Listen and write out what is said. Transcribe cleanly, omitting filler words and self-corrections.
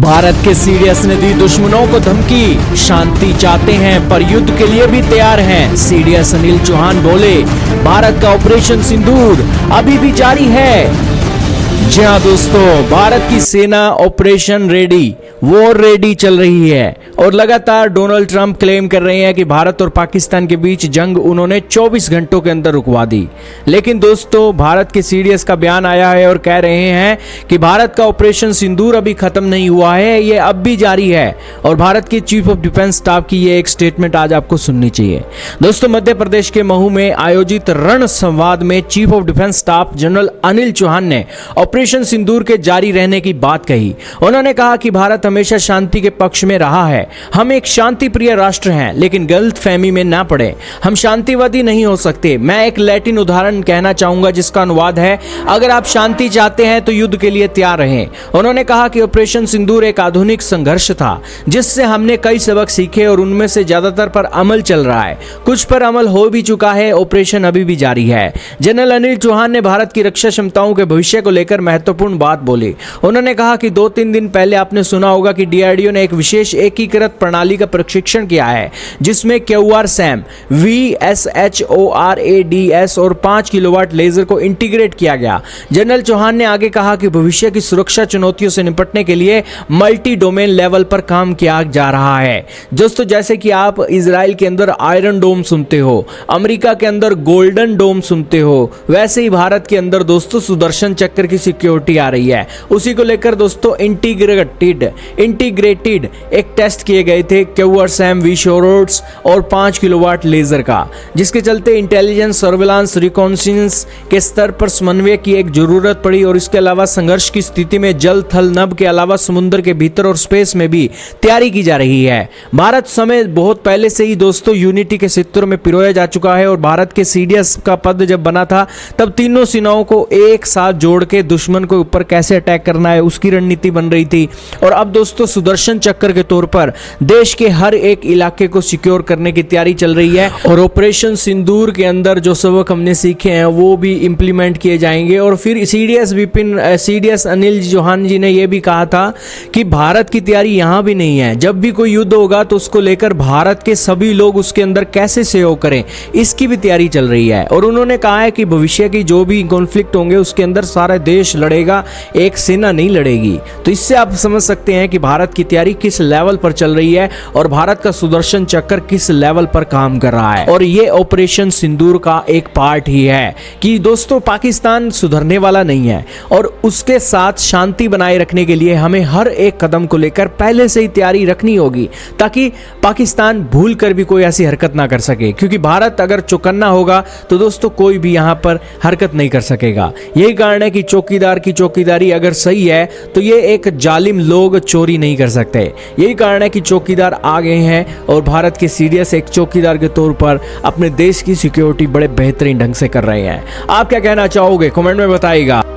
भारत के सीडीएस ने दी दुश्मनों को धमकी, शांति चाहते हैं पर युद्ध के लिए भी तैयार हैं। सीडीएस अनिल चौहान बोले, भारत का ऑपरेशन सिंदूर अभी भी जारी है। जी हाँ दोस्तों, भारत की सेना ऑपरेशन रेडी, वॉर रेडी चल रही है और लगातार डोनाल्ड ट्रंप क्लेम कर रहे हैं कि भारत और पाकिस्तान के बीच जंग उन्होंने 24 घंटों के अंदर रुकवा दी। लेकिन दोस्तों, भारत के सीडीएस का बयान आया है और कह रहे हैं कि भारत का ऑपरेशन सिंदूर अभी खत्म नहीं हुआ है, ये अब भी जारी है। और भारत के चीफ ऑफ डिफेंस स्टाफ की ये एक स्टेटमेंट आज आपको सुननी चाहिए। दोस्तों, मध्य प्रदेश के महू में आयोजित रण संवाद में chief of defence staff general Anil Chauhan ने ऑपरेशन सिंदूर के जारी रहने की बात कही। उन्होंने कहा कि भारत हमेशा शांति के पक्ष में रहा है। हम एक शांति प्रिय राष्ट्र हैं, लेकिन गलतफहमी में ना पड़े, हम शांतिवादी नहीं हो सकते। मैं एक लैटिन उदाहरण कहना चाहूंगा जिसका अनुवाद है, अगर आप शांति चाहते हैं तो युद्ध के लिए तैयार रहें। उन्होंने कहा कि ऑपरेशन सिंदूर एक आधुनिक संघर्ष था जिससे हमने कई सबक सीखे और उनमें से ज्यादातर पर अमल चल रहा है, कुछ पर अमल हो भी चुका है, ऑपरेशन अभी भी जारी है। जनरल अनिल चौहान ने भारत की रक्षा क्षमताओं के भविष्य को लेकर महत्वपूर्ण बात बोली। उन्होंने कहा कि 2-3 दिन पहले आपने सुना होगा कि डीआरडीओ ने एक विशेष एकीकृत प्रणाली का प्रशिक्षण किया है जिसमें QRSAM, VSHORADS और 5 किलोवाट लेजर को इंटीग्रेट किया गया। जनरल चौहान ने आगे कहा कि भविष्य की सुरक्षा चुनौतियों से निपटने के लिए मल्टी डोमेन लेवल पर काम किया जा रहा है। दोस्तों, जैसे कि आप इजराइल के अंदर आयरन डोम सुनते हो, अमेरिका के अंदर गोल्डन डोम सुनते हो, वैसे ही भारत के अंदर दोस्तों सुदर्शन चक्र की सिक्योरिटी आ रही है। उसी को लेकर दोस्तों इंटीग्रेटेड एक टेस्ट किए गए थे QRSAM, VSHORADS और 5 किलोवाट लेजर का, जिसके चलते इंटेलिजेंस, सर्विलांस, रिकॉन्सिनेंस के स्तर पर समन्वय की एक जरूरत पड़ी। और इसके अलावा संघर्ष की स्थिति में जल, थल, नभ के अलावा समुद्र के भीतर और स्पेस में भी तैयारी की जा रही है। भारत समय बहुत पहले से ही दोस्तों यूनिटी के सूत्र में पिरोया जा चुका है और भारत के सीडीएस का पद जब बना था तब तीनों सेनाओं को एक साथ जोड़ के दुश्मन को ऊपर कैसे अटैक करना है उसकी रणनीति बन रही थी। और अब दोस्तों सुदर्शन चक्र के तौर पर देश के हर एक इलाके को सिक्योर करने की तैयारी चल रही है और ऑपरेशन सिंदूर के अंदर जो सबक हमने सीखे हैं वो भी इंप्लीमेंट किए जाएंगे। और फिर सीडीएस अनिल चौहान जी ने यह भी कहा था कि भारत की तैयारी यहां भी नहीं है, जब भी कोई युद्ध होगा तो उसको लेकर भारत के सभी लोग उसके अंदर कैसे सहयोग करें इसकी भी तैयारी चल रही है। और उन्होंने कहा है कि भविष्य की जो भी कॉन्फ्लिक्ट होंगे उसके अंदर सारा देश लड़ेगा, एक सेना नहीं लड़ेगी। तो इससे आप समझ सकते हैं कि भारत की तैयारी किस लेवल पर चल रही है और भारत का सुदर्शन चक्र किस लेवल पर काम कर रहा है। और ये ऑपरेशन सिंदूर का एक पार्ट ही है कि दोस्तों पाकिस्तान सुधरने वाला नहीं है और उसके साथ शांति बनाए रखने के लिए हमें हर एक कदम को लेकर पहले से ही तैयारी रखनी होगी ताकि पाकिस्तान भूल कर भी कोई ऐसी हरकत ना कर सके। क्योंकि भारत अगर चौकन्ना होगा तो दोस्तों कोई भी यहां पर हरकत नहीं कर सकेगा। यही कारण है कि चौकीदार की चौकीदारी अगर सही है तो ये एक जालिम लोग चोरी नहीं कर सकते। यही कारण है कि चौकीदार आ गए हैं और भारत के सीडीएस एक चौकीदार के तौर पर अपने देश की सिक्योरिटी बड़े बेहतरीन ढंग से कर रहे हैं। आप क्या कहना चाहोगे, कमेंट में बताइएगा।